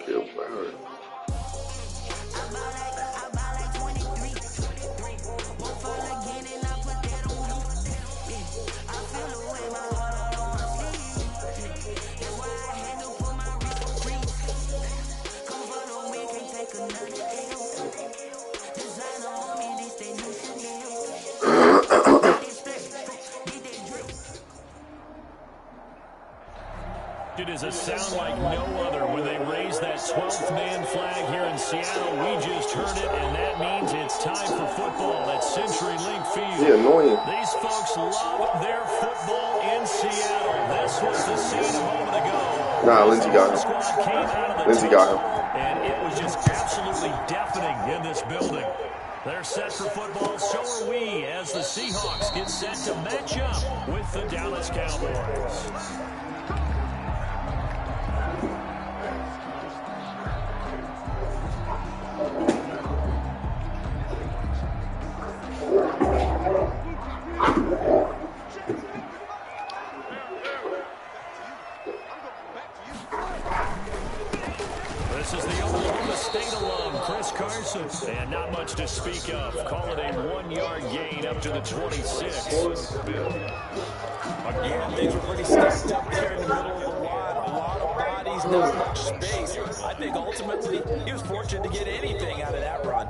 Feel bad. It is a sound like no other when they raise that 12th man flag here in Seattle. We just heard it, and that means it's time for football at CenturyLink Field. Yeah, annoying. These folks love their football in Seattle. This was the scene a moment ago. Nah, Lindsey got him. Lindsey got him. And it was just absolutely deafening in this building. They're set for football, so are we, as the Seahawks get set to match up with the Dallas Cowboys. This is the Oklahoma State alum, Chris Carson. And not much to speak of. Call it a 1-yard gain up to the 26. Again, things were pretty stacked up there in the middle of the lot. A lot of bodies, not much space. I think ultimately he was fortunate to get anything out of that run.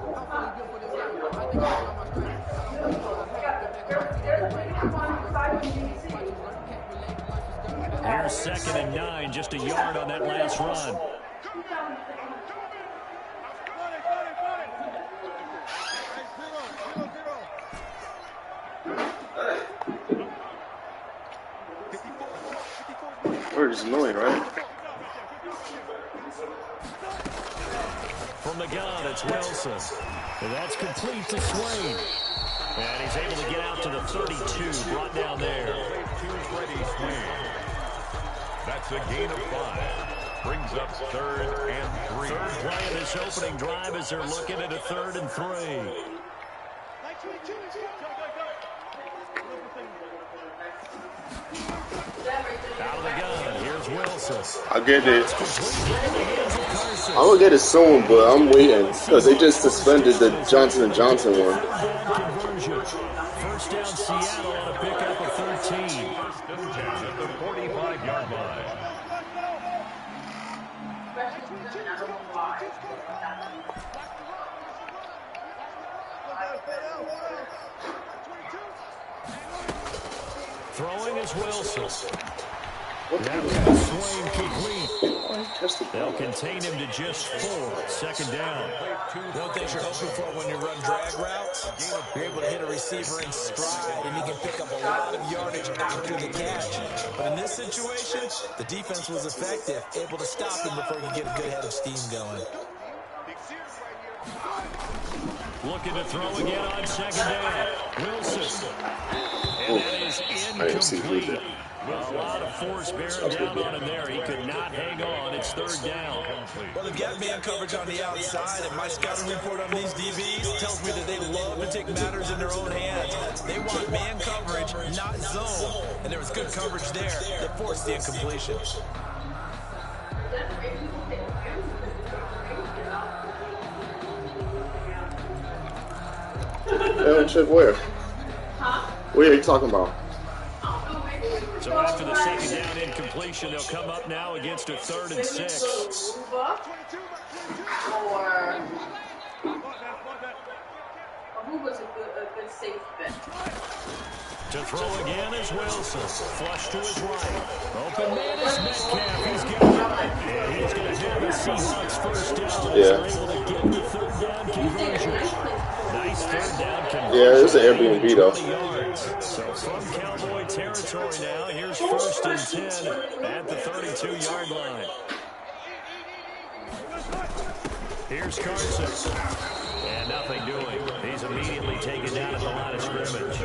Here's 2nd and 9, just a yard on that last run. Word is annoying, right? From the gun, it's Wilson. And that's complete to Swain. And he's able to get out to the 32, brought down there. Ready swing. That's a gain of 5. Brings up 3rd and 3. Third play of this opening drive as they're looking at a 3rd and 3. Out of the gun, here's Wilson. I'll get it. I'm gonna get it soon, but I'm waiting because they just suspended the Johnson & Johnson one. First down, Seattle on a pickup of 13. At the 45-yard line. Throwing is Wilson. That was Swain complete. They'll contain him to just 4. 2nd down. One thing you're hoping for when you run drag routes, you're able to hit a receiver in stride, and you can pick up a lot of yardage after the catch. But in this situation, the defense was effective, able to stop him before he could get a good head of steam going. Looking to throw again on 2nd down. Wilson. And that is incomplete. A lot of force bearing down on him there. He could not hang on. It's 3rd down. Well, they've got man coverage on the outside, and my scouting report on these DBs tells me that they love to take matters in their own hands. They want man coverage, not zone. And there was good coverage there that forced the incompletion. Check where? Where are you talking about? So after the 2nd down incompletion, they'll come up now against a 3rd and 6. To throw again is Wilson. Flush to his right. Open man is Metcalf. He's got it. And he's going to have a Seahawks first down. Yeah. They're able to get the 3rd down conversion. Nice 3rd down conversion. Yeah, it's an Airbnb though. So from Cowboy territory now, here's 1st and 10 at the 32-yard line. Here's Carson. And nothing doing. He's immediately taken down at the line of scrimmage.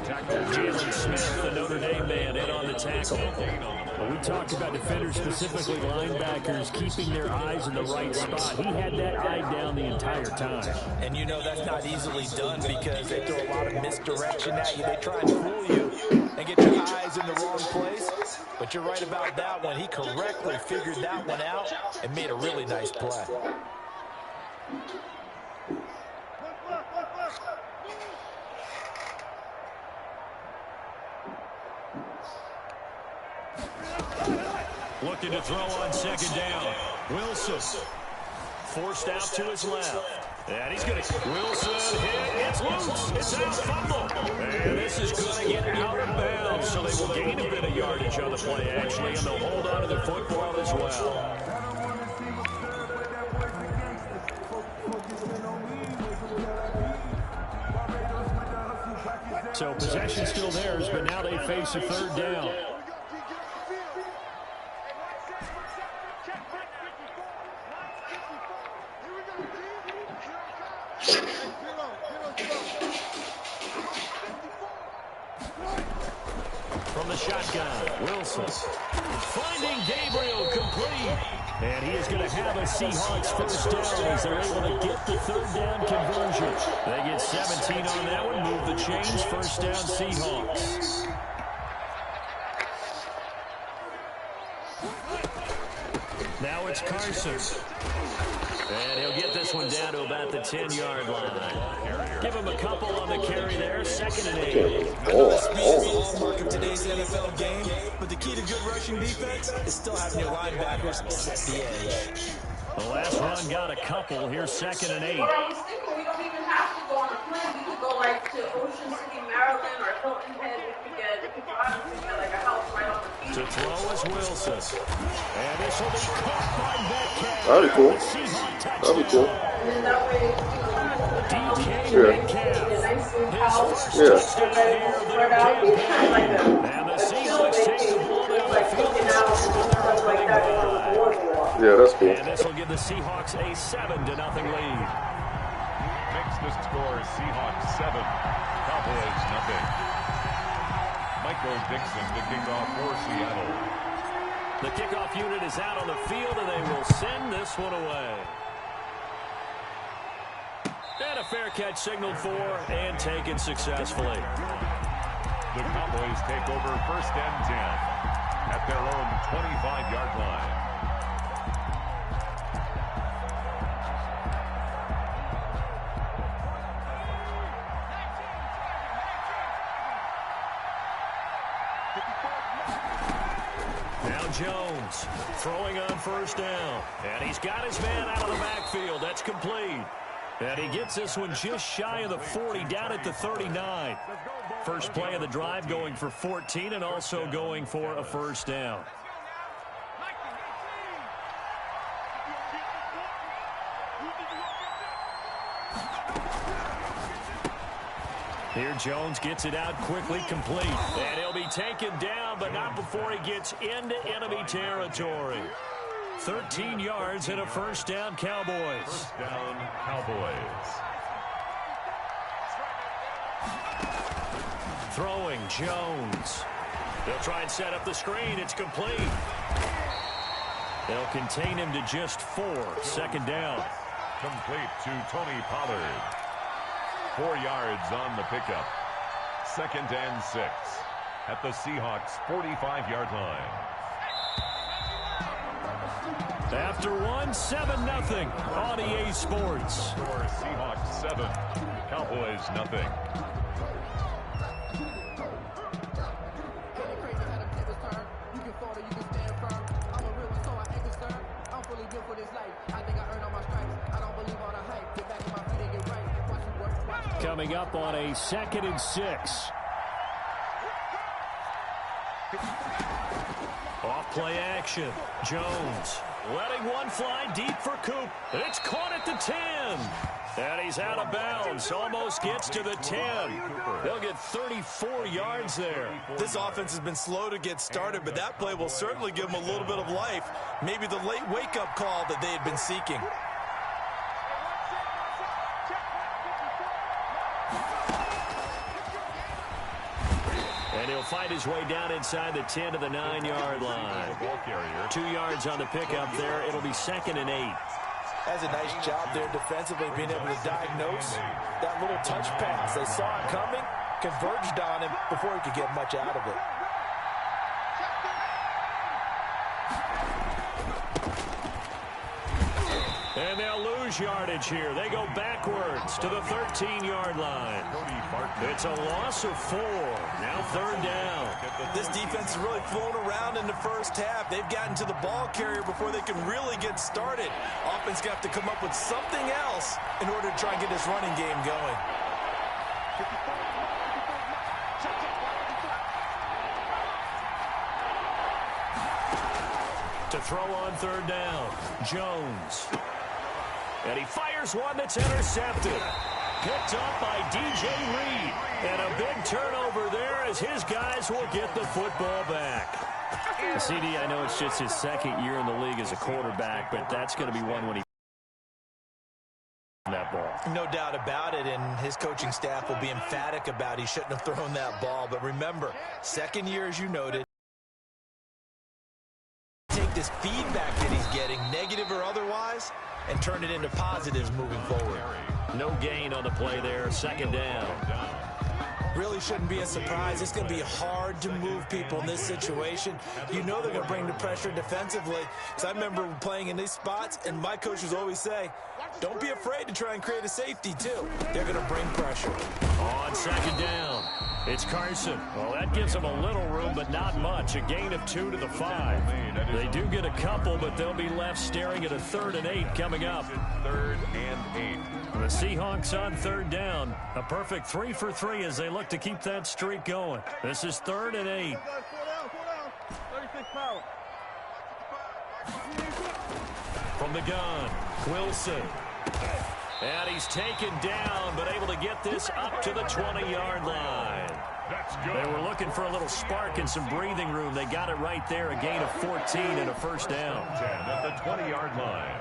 Jalen Smith, the Notre Dame man, in on the tackle. Well, we talked about defenders, specifically linebackers, keeping their eyes in the right spot. He had that eye down the entire time. And you know that's not easily done because they throw a lot of misdirection at you. They try and fool you. and get your eyes in the wrong place. But you're right about that one. He correctly figured that one out and made a really nice play. Looking to throw on second down. Wilson forced out to his left. And he's going to... Wilson hit. It's loose. It's out. Fumble. And this is going to get out of bounds. So they will gain a bit of yardage on the play, actually. And they'll hold on to their football as well. So possession still theirs, but now they face a third down. From the shotgun, Wilson finding Gabriel complete. And he is going to have a Seahawks first down as they're able to get the third down conversion. They get 17 on that one, move the chains, first down Seahawks. Now it's Carson. And he'll get this one down to about the 10-yard line. Give him a couple on the carry there, 2nd and 8. I know the speed is the hallmark of today's NFL game, but the key to good rushing defense is still having your linebackers set the edge. The last run got a couple. Here's 2nd and 8. What I was thinking, we don't even have to go on a plane. We could go like to Ocean City, Maryland, or Hilton Head. We could get like a house right on the beach. To throw is Wilson. And this will be caught by Metcalf. That'd be cool. That'd be cool. And then that way, DK Metcalf. His first touchdown here of the campaign. And the Seahawks take the ball down the field. Yeah, that's cool. And this will give the Seahawks a 7-0 lead. Makes the score Seahawks 7, Cowboys nothing. Michael Dixon to kick off for Seattle. The kickoff unit is out on the field, and they will send this one away. And a fair catch signaled for and taken successfully. The Cowboys take over 1st and 10 at their own 25-yard line. Now Jones throwing on 1st down. And he's got his man out of the backfield. That's complete. And he gets this one just shy of the 40, down at the 39. First play of the drive going for 14 and also going for a 1st down. Here Jones gets it out quickly, complete. And he'll be taken down, but not before he gets into enemy territory. 13 yards and a 1st down, Cowboys. 1st down, Cowboys. Throwing, Jones. They'll try and set up the screen. It's complete. They'll contain him to just 4. 2nd down. Complete to Tony Pollard. 4 yards on the pickup. 2nd and 6 at the Seahawks 45-yard line. After one, 7-0 on EA Sports. Score Seahawks 7, Cowboys nothing. Coming up on a 2nd and 6. Off play action. Jones letting one fly deep for Coop. It's caught at the 10. And he's out of bounds. Almost gets to the 10. They'll get 34 yards there. This offense has been slow to get started, but that play will certainly give them a little bit of life. Maybe the late wake-up call that they had been seeking. And he'll find his way down inside the 10 to the 9-yard line. 2 yards on the pickup there. It'll be 2nd and 8. Has a nice job there defensively, being able to diagnose that little touch pass. They saw it coming, converged on him before he could get much out of it. And they'll lose yardage here. They go backwards to the 13-yard line. It's a loss of 4. Now 3rd down. This defense is really flown around in the first half. They've gotten to the ball carrier before they can really get started. Offense got to come up with something else in order to try and get this running game going. To throw on 3rd down, Jones. And he fires one that's intercepted. Picked up by DJ Reed. And a big turnover there as his guys will get the football back. CD, I know it's just his 2nd year in the league as a quarterback, but that's going to be one when he that ball. No doubt about it, and his coaching staff will be emphatic about he shouldn't have thrown that ball. But remember, 2nd year, as you noted, take this feedback that he's getting, negative or otherwise, and turn it into positives moving forward. No gain on the play there. 2nd down. Really shouldn't be a surprise. It's going to be hard to move people in this situation. You know they're going to bring the pressure defensively. Because I remember playing in these spots, and my coaches always say, don't be afraid to try and create a safety, too. They're going to bring pressure. On 2nd down, it's Carson. Well, that gives them a little room, but not much. A gain of 2 to the 5. They do get a couple, but they'll be left staring at a 3rd and 8 coming up. 3rd and 8. The Seahawks on 3rd down. A perfect 3 for 3 as they look to keep that streak going. This is 3rd and 8. From the gun, Wilson. And he's taken down, but able to get this up to the 20-yard line. They were looking for a little spark and some breathing room. They got it right there, a gain of 14 and a 1st down. 10 at the 20-yard line.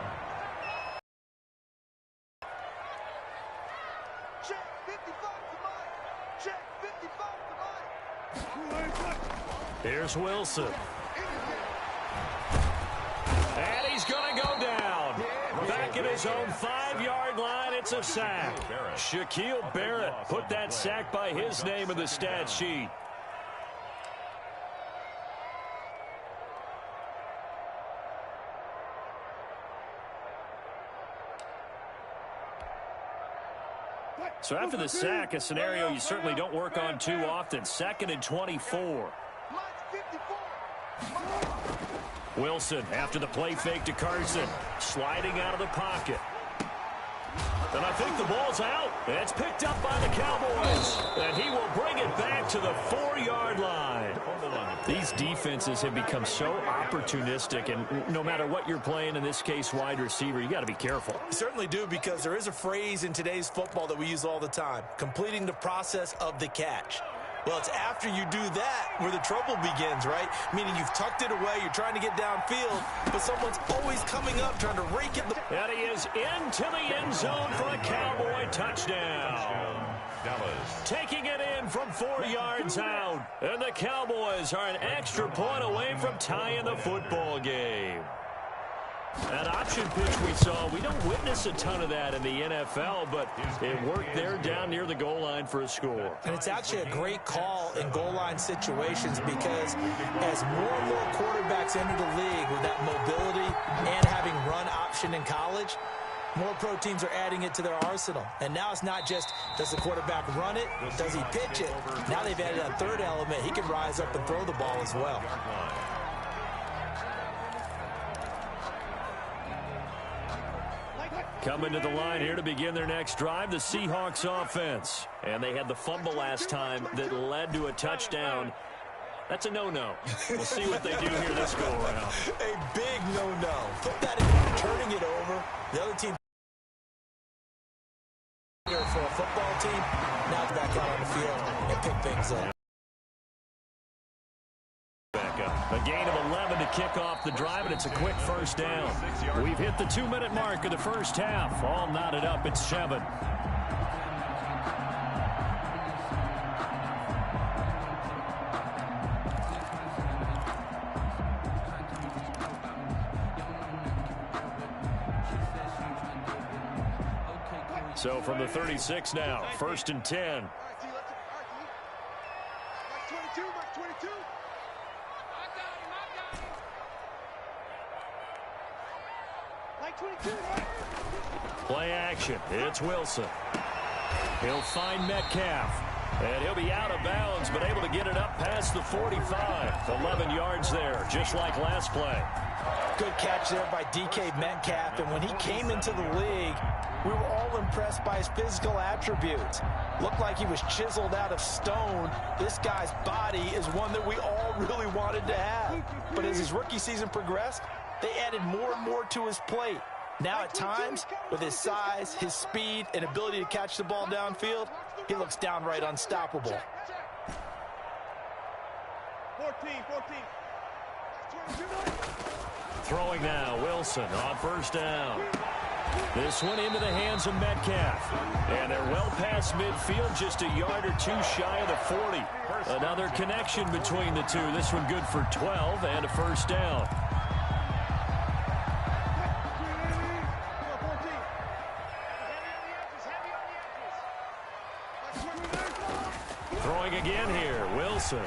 Here's Wilson. And he's going to go down. Back at his own 5-yard line, it's a sack. Shaquille Barrett put that sack by his name in the stat sheet. So after the sack, a scenario you certainly don't work on too often. 2nd and 24. Wilson after the play fake to Carson. Sliding out of the pocket. And I think the ball's out. It's picked up by the Cowboys. And he will bring it back to the 4-yard line. These defenses have become so opportunistic, and no matter what you're playing, in this case wide receiver, you got to be careful. You certainly do, because there is a phrase in today's football that we use all the time, completing the process of the catch. Well, it's after you do that where the trouble begins, right? Meaning you've tucked it away, you're trying to get downfield, but someone's always coming up trying to rake it. And he is into the end zone for a Cowboy touchdown. Dallas. Taking it in from 4 yards out. And the Cowboys are an extra point away from tying the football game. That option pitch we saw, we don't witness a ton of that in the NFL, but it worked there down near the goal line for a score. And it's actually a great call in goal line situations, because as more and more quarterbacks enter the league with that mobility and having run option in college, more pro teams are adding it to their arsenal. And now it's not just, does the quarterback run it? Does he pitch it? Now they've added a third element. He can rise up and throw the ball as well. Coming to the line here to begin their next drive, the Seahawks offense. And they had the fumble last time that led to a touchdown. That's a no-no. We'll see what they do here this go-around. A big no-no. Put that in, turning it over. The other team for a football team, now back out on the field and pick things up. A gain of 11 to kick off the drive, and it's a quick 1st down. We've hit the 2-minute mark of the first half. All knotted up at 7. So from the 36 now, 1st and 10. Play action. It's Wilson. He'll find Metcalf. And he'll be out of bounds, but able to get it up past the 45. 11 yards there, just like last play. Good catch there by DK Metcalf. And when he came into the league, we were all impressed by his physical attributes. Looked like he was chiseled out of stone. This guy's body is one that we all really wanted to have. But as his rookie season progressed, they added more and more to his plate. Now at times, with his size, his speed, and ability to catch the ball downfield, he looks downright unstoppable. 14. Throwing now, Wilson on first down. This one into the hands of Metcalf. And they're well past midfield, just a yard or two shy of the 40. Another connection between the two. This one good for 12 and a first down. Throwing again here, Wilson.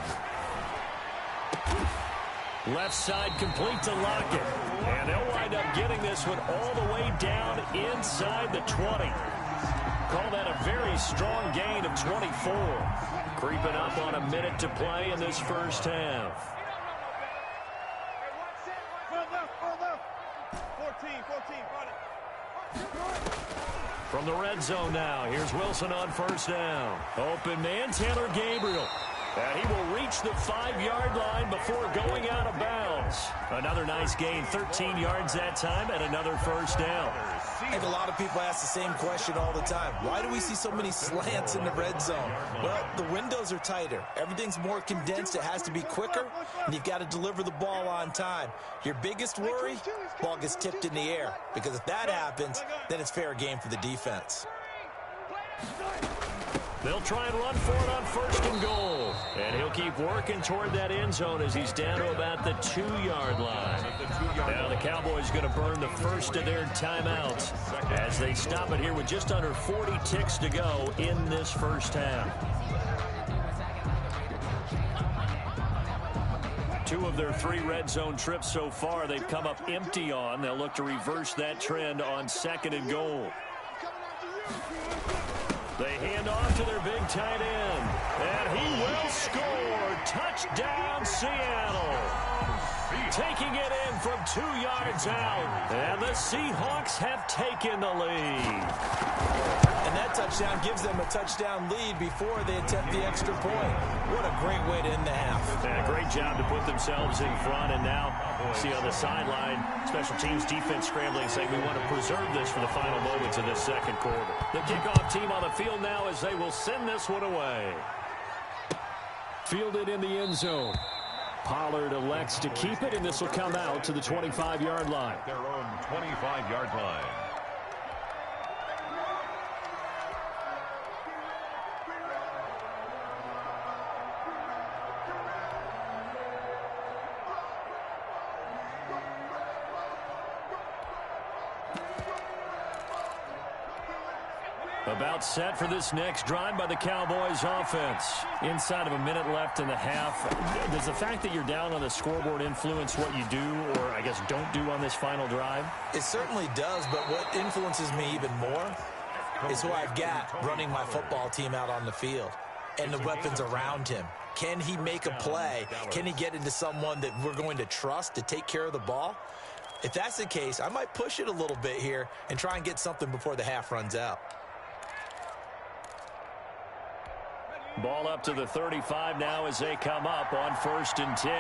Left side complete to Lockett. And they'll wind up getting this one all the way down inside the 20. Call that a very strong gain of 24. Creeping up on a minute to play in this first half. 14, From the red zone now, here's Wilson on first down. Open man, Taylor Gabriel. And he will reach the 5-yard line before going out of bounds. Another nice gain, 13 yards that time, and another first down. I think a lot of people ask the same question all the time. Why do we see so many slants in the red zone? Well, the windows are tighter. Everything's more condensed. It has to be quicker, and you've got to deliver the ball on time. Your biggest worry, ball gets tipped in the air, because if that happens, then it's fair game for the defense. They'll try and run for it on first and goal. And he'll keep working toward that end zone as he's down to about the 2-yard line. Now the Cowboys going to burn the first of their timeouts as they stop it here with just under 40 ticks to go in this first half. 2 of their 3 red zone trips so far they've come up empty on. They'll look to reverse that trend on second and goal. They hand off to their big tight end. And he will score. Touchdown, Seattle. Taking it in from 2 yards out. And the Seahawks have taken the lead. And that touchdown gives them a touchdown lead before they attempt the extra point. What a great way to end the half. And a great job to put themselves in front. And now, see on the sideline, special teams defense scrambling, saying we want to preserve this for the final moments of this second quarter. The kickoff team on the field now as they will send this one away. Fielded in the end zone. Pollard elects to keep it, and this will come out to the 25-yard line. Their own 25-yard line. About set for this next drive by the Cowboys offense. Inside of a minute left in the half. Does the fact that you're down on the scoreboard influence what you do, or I guess don't do on this final drive? It certainly does, but what influences me even more is who I've got running my football team out on the field and the weapons around him. Can he make a play? Can he get into someone that we're going to trust to take care of the ball? If that's the case, I might push it a little bit here and try and get something before the half runs out. Ball up to the 35 now as they come up on 1st and 10.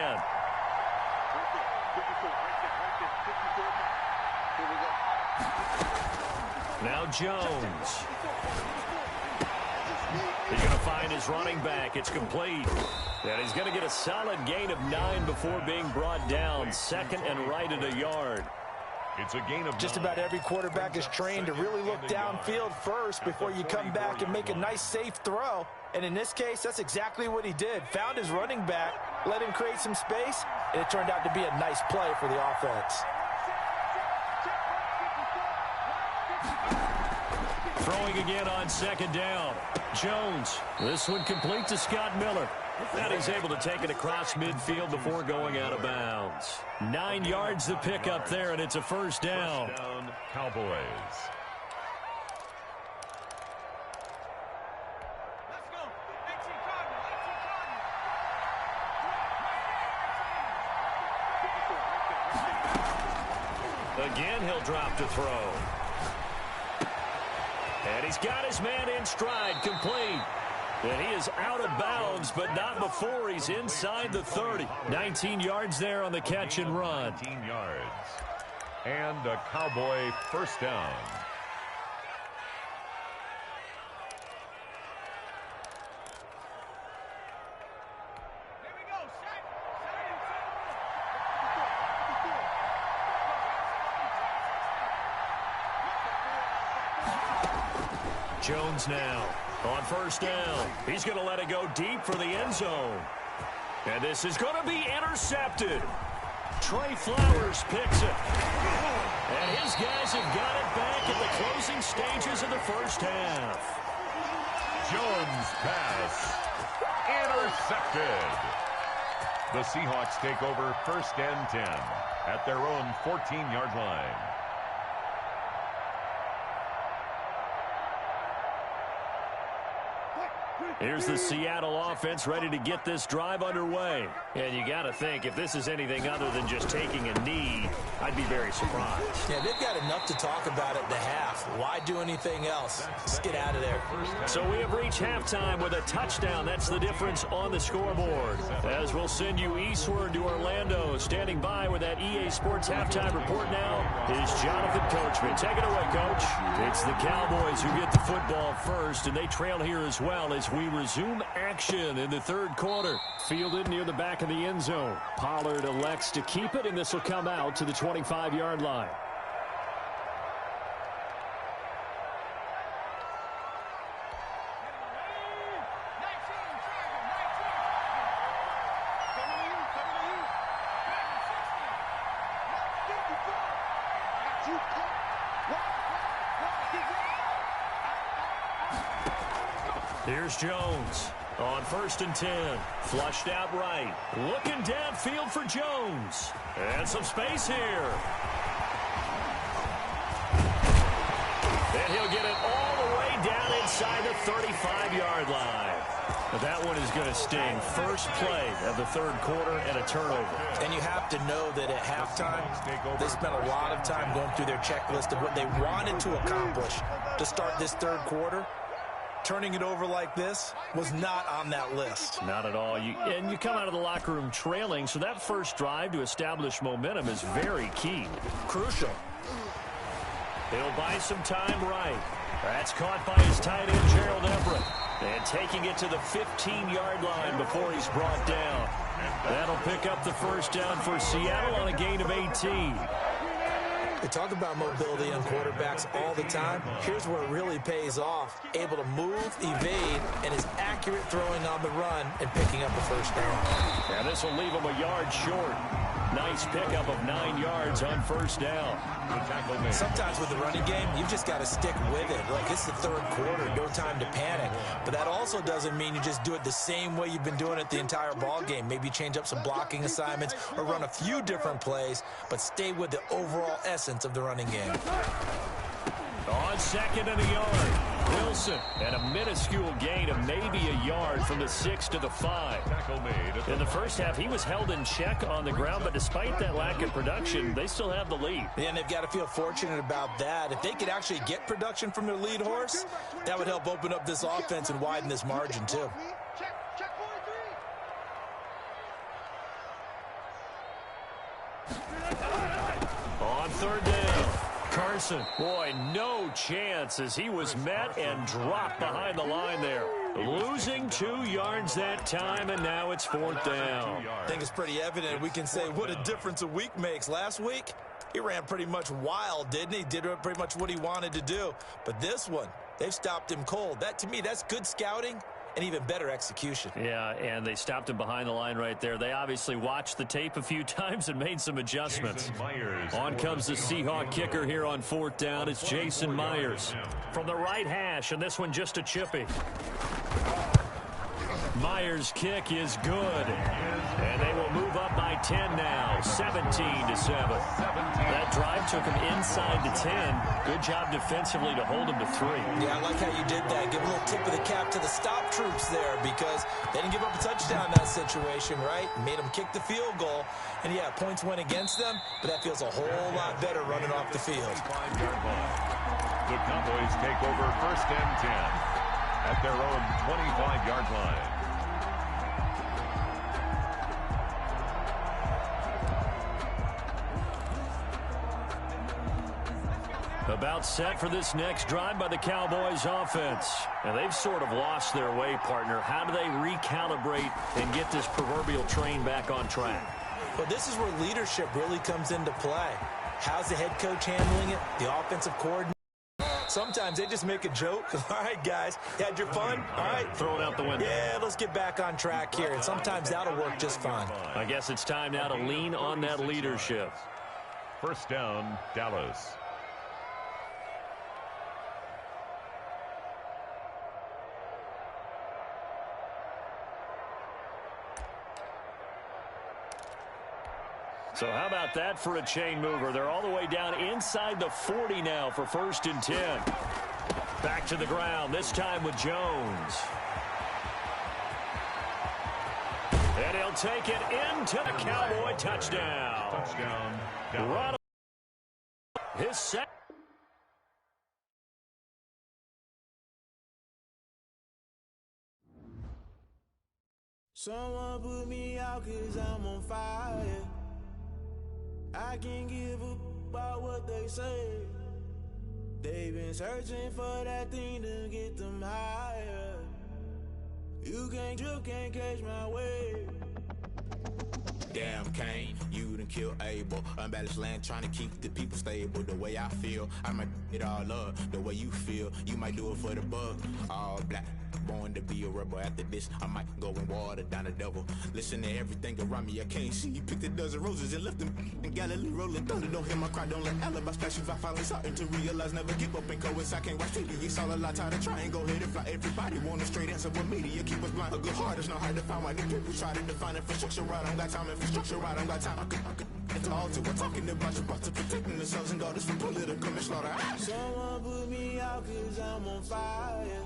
Now Jones. He's going to find his running back. It's complete. And he's going to get a solid gain of 9 before being brought down. Second and right at a yard. It's a gain of just about every quarterback is trained to really look downfield first before you come back and make a nice safe throw. And in this case, that's exactly what he did. Found his running back, let him create some space, and it turned out to be a nice play for the offense. Throwing again on second down. Jones. This one complete to Scott Miller. And he's able to take it across midfield before going out of bounds. 9 yards to pick up there, and it's a first down. First down, Cowboys. Let's go. 18 Cardinal. 18 Cardinal. Again, he'll drop to throw. And he's got his man in stride, complete. And he is out of bounds, but not before he's inside the 30. 19 yards there on the catch and run. 19 yards. And a Cowboy first down. Here we go. Set. Jones now on first down. He's going to let it go deep for the end zone. And this is going to be intercepted. Trey Flowers picks it. And his guys have got it back at the closing stages of the first half. Jones pass. Intercepted. The Seahawks take over first and 10 at their own 14-yard line. Here's the Seattle offense ready to get this drive underway. And you got to think, if this is anything other than just taking a knee, I'd be very surprised. Yeah, they've got enough to talk about at the half. Why do anything else? Just get out of there. So we have reached halftime with a touchdown. That's the difference on the scoreboard. As we'll send you eastward to Orlando. Standing by with that EA Sports halftime report now is Jonathan Coachman. Take it away, Coach. It's the Cowboys who get the football first, and they trail here as well as we resume action in the third quarter. Fielded near the back of the end zone. Pollard elects to keep it, and this will come out to the 25-yard line. Here's Jones on first and 10. Flushed out right. Looking downfield for Jones. And some space here. And he'll get it all the way down inside the 35-yard line. But that one is going to sting. First play of the third quarter and a turnover. And you have to know that at halftime, they spent a lot of time going through their checklist of what they wanted to accomplish to start this third quarter. Turning it over like this was not on that list. Not at all. And you come out of the locker room trailing, so that first drive to establish momentum is very key. Crucial. He'll buy some time right. That's caught by his tight end, Gerald Everett. And taking it to the 15-yard line before he's brought down. That'll pick up the first down for Seattle on a gain of 18. They talk about mobility on quarterbacks all the time. Here's where it really pays off. Able to move, evade, and is accurate throwing on the run and picking up the first down. And this will leave him a yard short. Nice pickup of 9 yards on first down. Sometimes with the running game, you've just got to stick with it. Like, it's the third quarter, no time to panic. But that also doesn't mean you just do it the same way you've been doing it the entire ball game. Maybe change up some blocking assignments or run a few different plays, but stay with the overall essence of the running game. On second and a yard, Wilson, and a minuscule gain of maybe a yard from the 6 to the 5. In the first half, he was held in check on the ground, but despite that lack of production, they still have the lead. And they've got to feel fortunate about that. If they could actually get production from their lead horse, that would help open up this offense and widen this margin, too. Check 43. On third down, Carson. Boy, no chance as he was met and dropped behind the line there. Losing 2 yards that time, and now it's fourth down. I think it's pretty evident. We can say what a difference a week makes. Last week, he ran pretty much wild, didn't he? Did pretty much what he wanted to do. But this one, they've stopped him cold. That, to me, that's good scouting and even better execution. Yeah, and they stopped him behind the line right there. They obviously watched the tape a few times and made some adjustments. On comes the Seahawk kicker here on fourth down. It's Jason Myers from the right hash, and this one just a chippy. Myers' kick is good. And they will move up by 10 now, 17-7. That drive took them inside the 10. Good job defensively to hold them to 3. Yeah, I like how you did that. Give a little tip of the cap to the stop troops there because they didn't give up a touchdown in that situation, right? Made them kick the field goal. And, yeah, points went against them, but that feels a whole lot better running off the field. The Cowboys take over 1st and 10 at their own 25-yard line. About set for this next drive by the Cowboys offense. And they've sort of lost their way, partner. How do they recalibrate and get this proverbial train back on track? Well, this is where leadership really comes into play. How's the head coach handling it? The offensive coordinator? Sometimes they just make a joke. All right, guys, you had your fun? All right. Throw it out the window. Yeah, let's get back on track here. And sometimes that'll work just fine. I guess it's time now to lean on that leadership. 1st down, Dallas. So how about that for a chain mover? They're all the way down inside the 40 now for 1st and 10. Back to the ground, this time with Jones. And he'll take it into the Cowboy touchdown. Touchdown. Right. His second. Someone put me out 'cause I'm on fire. I can't give up about what they say. They've been searching for that thing to get them higher. You can't catch my wave. Damn, Kane, you done killed Abel. Unbalanced land, trying to keep the people stable. The way I feel, I might it all up. The way you feel, you might do it for the bug. All black, born to be a rebel. After this, I might go and water down the devil. Listen to everything around me, I can't see. Picked a dozen roses and left them in Galilee rolling thunder. Don't hear my cry, don't let alibis pass you. I finally starting to realize, never give up and coincide. I can't watch TV, it's all a lot. Tired of trying, go ahead and fly. Everybody want a straight answer, but media keep us blind. A good heart is not hard to find. Why the people try to define infrastructure right? I don't got time, infrastructure right? I don't got time. I could call to. We're talking about you, about to protecting the sons and daughters from political slaughter. Someone put me out 'cause I'm on fire.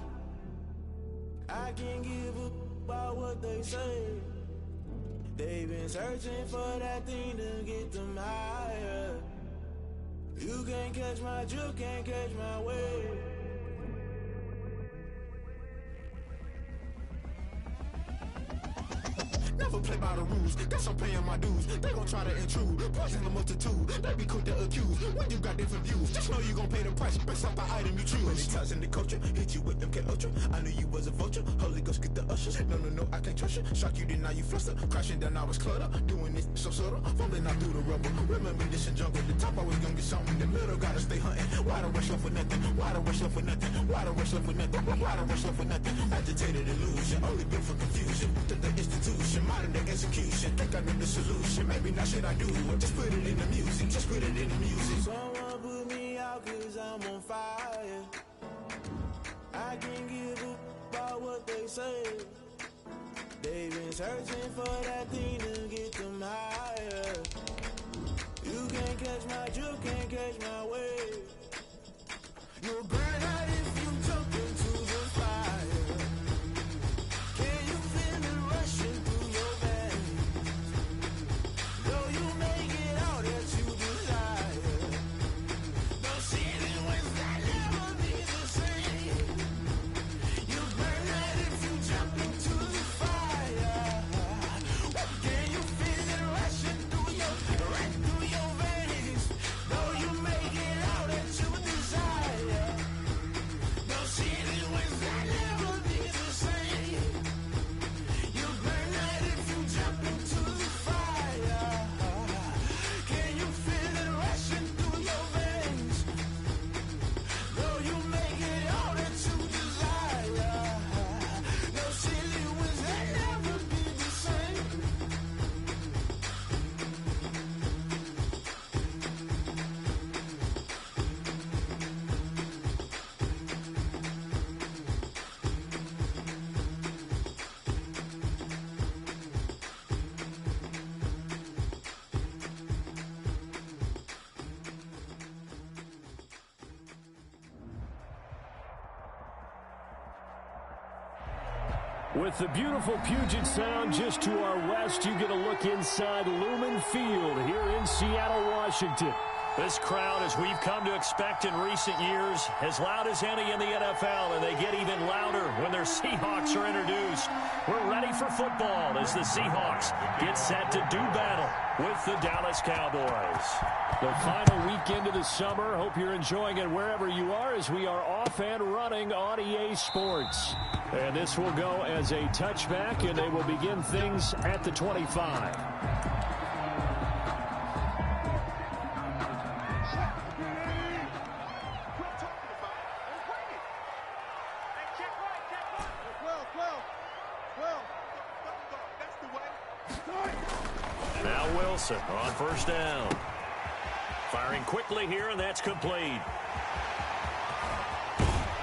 I can't give up about what they say. They've been searching for that thing to get them higher. You can't catch my drift, can't catch my wave. Never play by the rules, guess I'm paying my dues. They gon' try to intrude, poison the multitude. They be quick to accuse, when you got different views. Just know you gon' pay the price, based off the item you choose. Many times in the culture, hit you with MK Ultra. I knew you was a vulture, Holy Ghost get the ushers. No, I can't trust you. Shock you, then now you fluster. Crashing down, I was cluttered. Doing this so subtle, fumbling out through the rubble. Remember this in jungle, the top always gonna get something. In the middle, gotta stay hunting. Why the rush left for nothing? Why the rush left for nothing? Why the rush left for nothing? Why the rush left for nothing? Agitated illusion, only built for confusion. To the institution, modern day execution. Think I know the solution, maybe not should I do it. Just put it in the music, just put it in the music. Someone put me out 'cause I'm on fire. I can't give up about what they say. They've been searching for that thing to get them higher. You can't catch my drift, can't catch my wave. You'll burn out if you jump into the fire. Can you feel it rushing through your veins? Though you make it out that you desire. No ceiling was that never be the same. You burn out if you jump into the fire. Can you feel it rushing through your veins? Though you make it out that you desire. With the beautiful Puget Sound just to our west, you get a look inside Lumen Field here in Seattle, Washington. This crowd, as we've come to expect in recent years, as loud as any in the NFL, and they get even louder when their Seahawks are introduced. We're ready for football as the Seahawks get set to do battle with the Dallas Cowboys. The final weekend of the summer. Hope you're enjoying it wherever you are as we are off and running on EA Sports. And this will go as a touchback, and they will begin things at the 25. Wilson on first down. Firing quickly here, and that's complete.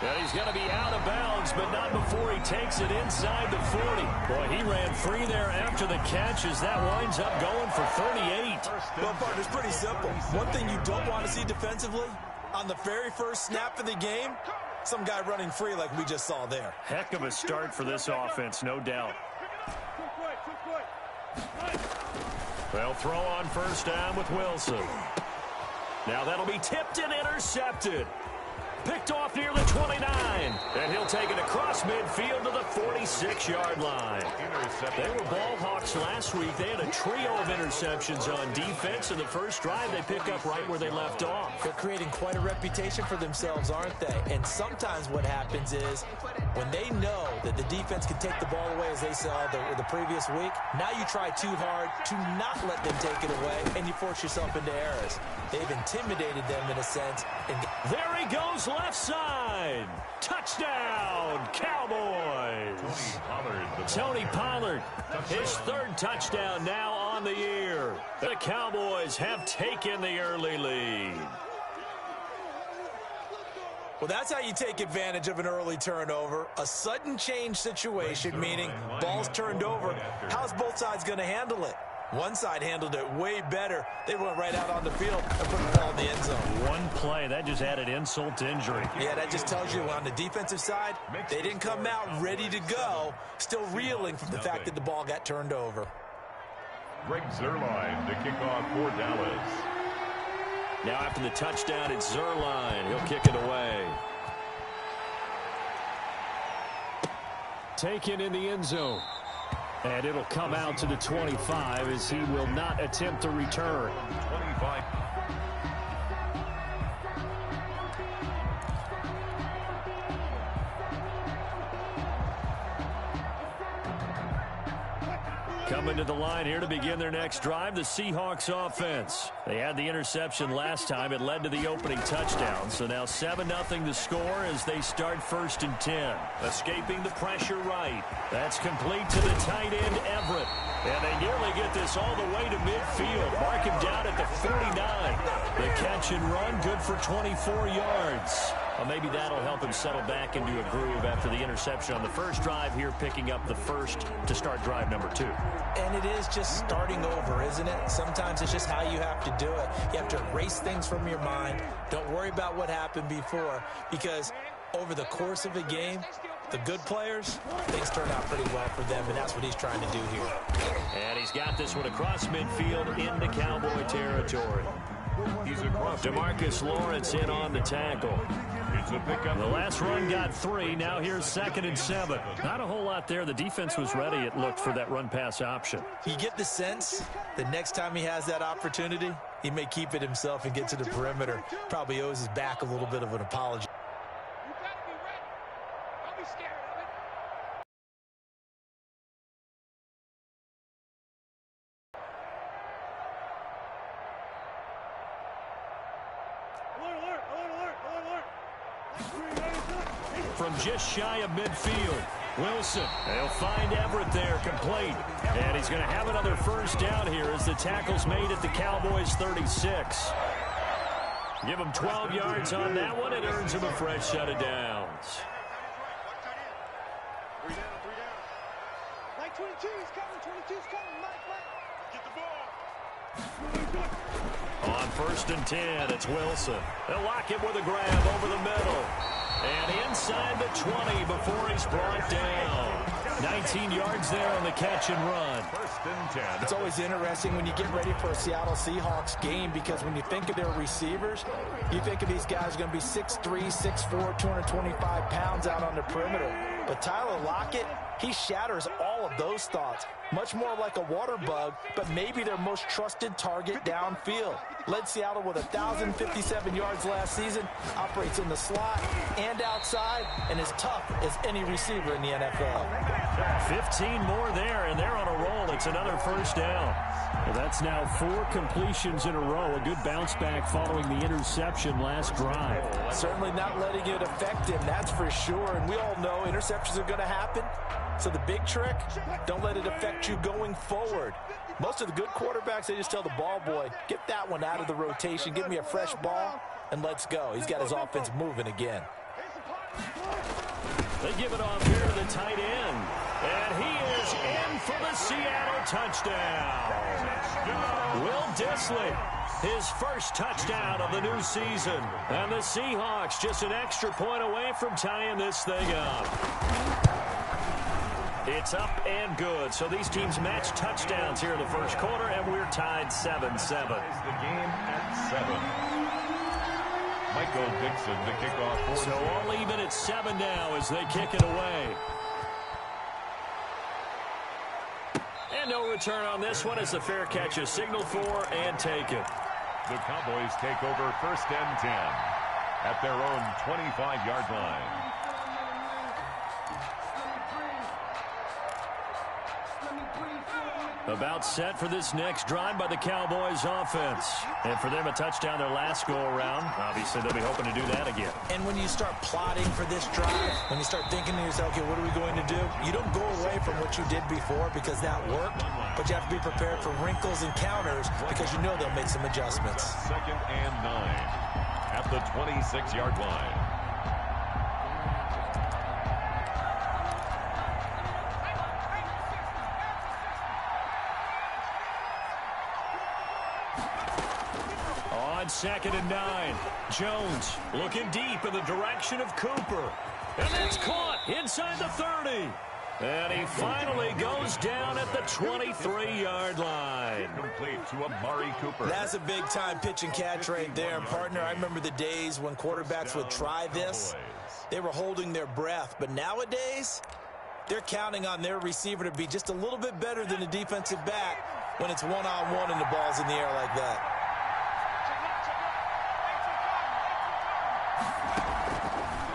And he's going to be out of bounds, but not before he takes it inside the 40. Boy, he ran free there after the catch as that winds up going for 38. Well, partner, it's pretty simple. One thing you don't want to see defensively, on the very first snap of the game, some guy running free like we just saw there. Heck of a start for this offense, no doubt. They'll throw on first down with Wilson. Now that'll be tipped and intercepted. Picked off near the 29. And he'll take it across midfield to the 46-yard line. They were ball hawks last week. They had a trio of interceptions on defense. In the first drive, they pick up right where they left off. They're creating quite a reputation for themselves, aren't they? And sometimes what happens is when they know that the defense can take the ball away, as they saw the previous week, now you try too hard to not let them take it away, and you force yourself into errors. They've intimidated them in a sense. And there he goes left side. Touchdown, Cowboys. Tony Pollard, his third touchdown now on the year. The Cowboys have taken the early lead. Well, that's how you take advantage of an early turnover. A sudden change situation, meaning ball's turned over. How's both sides going to handle it? One side handled it way better. They went right out on the field and put the ball in the end zone. One play, that just added insult to injury. Yeah, that just tells you on the defensive side, they didn't come out ready to go, still reeling from the fact that the ball got turned over. Greg Zuerlein to kick off for Dallas. Now after the touchdown, it's Zuerlein. He'll kick it away. Taken in the end zone. And it'll come out to the 25 as he will not attempt to return. 25. Coming to the line here to begin their next drive, the Seahawks offense. They had the interception last time. It led to the opening touchdown. So now 7-0 the score as they start 1st and 10. Escaping the pressure right. That's complete to the tight end, Everett. And they nearly get this all the way to midfield. Mark him down at the 49. The catch and run, good for 24 yards. Well, maybe that'll help him settle back into a groove after the interception on the first drive here, picking up the first to start drive number 2. And it is just starting over, isn't it? Sometimes it's just how you have to do it. You have to erase things from your mind. Don't worry about what happened before, because over the course of a game, the good players, things turn out pretty well for them, and that's what he's trying to do here. And he's got this one across midfield into Cowboy territory. DeMarcus Lawrence in on the tackle. The last run got 3. Now here's 2nd and 7. Not a whole lot there. The defense was ready, it looked, for that run-pass option. You get the sense the next time he has that opportunity, he may keep it himself and get to the perimeter. Probably owes his back a little bit of an apology. You gotta be ready. Don't be scared of it. From just shy of midfield, Wilson. They'll find Everett there, complete. And he's going to have another first down here as the tackle's made at the Cowboys' 36. Give him 12 yards on that one. It earns him a fresh set of downs. 3 down. Mike 22's coming. 22's coming. Mike. Get the ball. On 1st and 10, it's Wilson. They'll lock him with a grab over the middle. And inside the 20 before he's brought down. 19 yards there on the catch and run. First and 10. It's always interesting when you get ready for a Seattle Seahawks game because when you think of their receivers, you think of these guys going to be 6'3", 6'4", 225 pounds out on the perimeter. But Tyler Lockett, he shatters all of those thoughts. Much more like a water bug, but maybe their most trusted target downfield. Led Seattle with 1,057 yards last season, operates in the slot and outside, and is tough as any receiver in the NFL. 15 more there, and they're on a roll. It's another first down. Well, that's now 4 completions in a row. A good bounce back following the interception last drive. Certainly not letting it affect him, that's for sure. And we all know interceptions are going to happen. So the big trick, don't let it affect you going forward. Most of the good quarterbacks, they just tell the ball boy, get that one out of the rotation, give me a fresh ball, and let's go. He's got his offense moving again. They give it off here to the tight end. And he is in for the Seattle touchdown. Will Dissly, his first touchdown of the new season. And the Seahawks just an extra point away from tying this thing up. It's up and good. So these teams match touchdowns here in the first quarter, and we're tied 7-7. The game at 7. Michael Dixon to kick off. So all even at 7 now as they kick it away. And no return on this one as the fair catch is signaled for and taken. The Cowboys take over first and 10 at their own 25-yard line. About set for this next drive by the Cowboys offense. And for them, a touchdown their last go-around. Obviously, they'll be hoping to do that again. And when you start plotting for this drive, when you start thinking to yourself, okay, what are we going to do? You don't go away from what you did before because that worked, but you have to be prepared for wrinkles and counters because you know they'll make some adjustments. Second and 9 at the 26-yard line. Second and 9. Jones looking deep in the direction of Cooper. And that's caught inside the 30. And he finally goes down at the 23-yard line. Complete to Amari Cooper. That's a big-time pitch and catch right there. And, partner, I remember the days when quarterbacks would try this. They were holding their breath. But nowadays, they're counting on their receiver to be just a little bit better than the defensive back when it's one-on-one and the ball's in the air like that.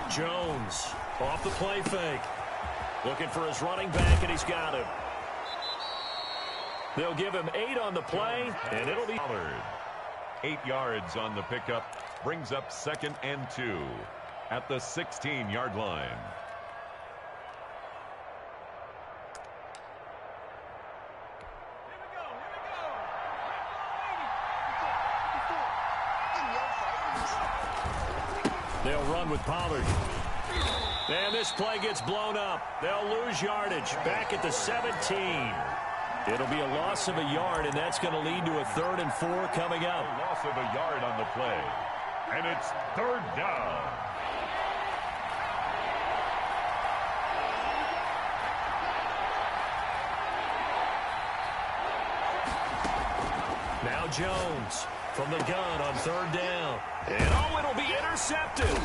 Jones off the play fake. Looking for his running back, and he's got him. They'll give him 8 on the play, and it'll be... 8 yards on the pickup. Brings up second and 2 at the 16-yard line. They'll run with Pollard. And this play gets blown up. They'll lose yardage back at the 17. It'll be a loss of a yard, and that's going to lead to a 3rd and 4 coming up. A loss of a yard on the play. And it's 3rd down. Now Jones from the gun on 3rd down. And oh, it'll be intercepted.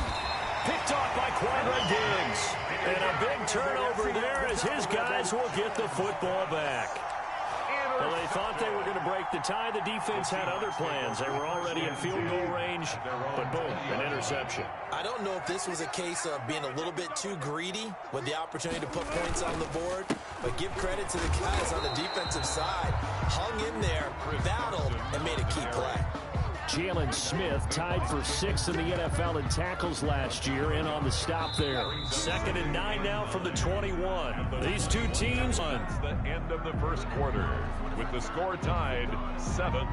Picked off by Quandre Diggs. And a big turnover there as his guys will get the football back. Well, they thought they were going to break the tie. The defense had other plans. They were already in field goal range, but boom, an interception. I don't know if this was a case of being a little bit too greedy with the opportunity to put points on the board, but give credit to the guys on the defensive side. Hung in there, battled, and made a key play. Jalen Smith tied for 6th in the NFL in tackles last year, in on the stop there. 2nd and 9 now from the 21. These two teams on the end of the first quarter with the score tied 7.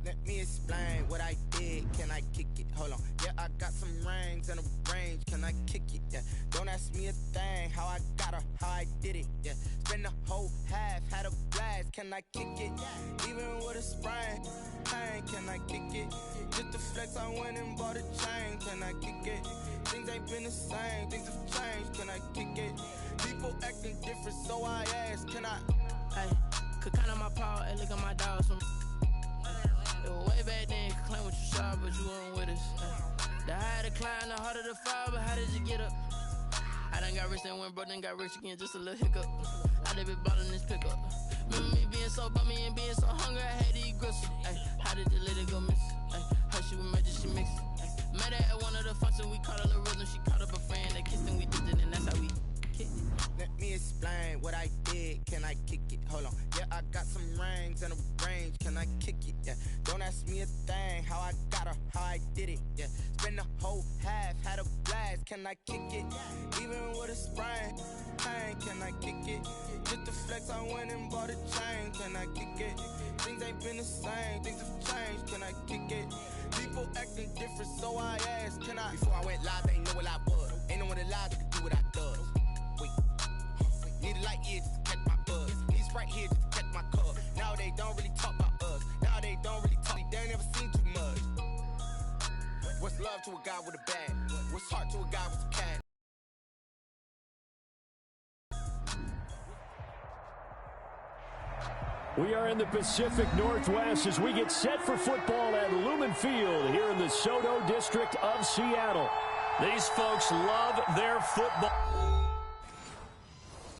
Let me explain what I did. Can I kick it? Hold on. Yeah, I got some rings and a range. Can can I kick it? Yeah, don't ask me a thing, how I got her, how I did it. Yeah, spend the whole half, had a blast, can I kick it? Even with a sprain, pain, can I kick it? Just to flex, I went and bought a chain, can I kick it? Things ain't been the same, things have changed, can I kick it? People acting different, so I ask, can I? Hey, could count on my power, and look at my dogs. It was way back then, could claim what you saw, but you weren't with us. The higher the climb, the harder the fall, but how did you get up? I done got rich and went broke, then got rich again, just a little hiccup. I done been ballin' this pickup. Remember me being so bummy and being so hungry, I had to eat gristle. Ay, how did you let it go miss? Ay, her she was magic, she mixed. Met her at one of the functions, we caught a little rhythm, she caught up a friend, they kissed and we did it, and that's how we kicked it. Let me explain what I did, can I kick it? Hold on, yeah, I got some rings and a range, can I kick it? Yeah, don't ask me a thing, how I got her, how I did it. Yeah, spend the whole half, had a blast, can I kick it? Even with a sprain, pain, can I kick it? Just to flex, I went and bought a chain, can I kick it? Things ain't been the same, things have changed, can I kick it? People acting different, so I asked, can I? Before I went live, they ain't know what I was. Ain't no one alive that could do what I does. Wait, need a light here just to catch my buzz. Need Sprite here just to catch my cup. Now they don't really talk about us. Now they don't really talk. They ain't never seen too much. What's love to a guy with a bag? What's heart to a guy with a cat? We are in the Pacific Northwest as we get set for football at Lumen Field here in the SoDo district of Seattle. These folks love their football.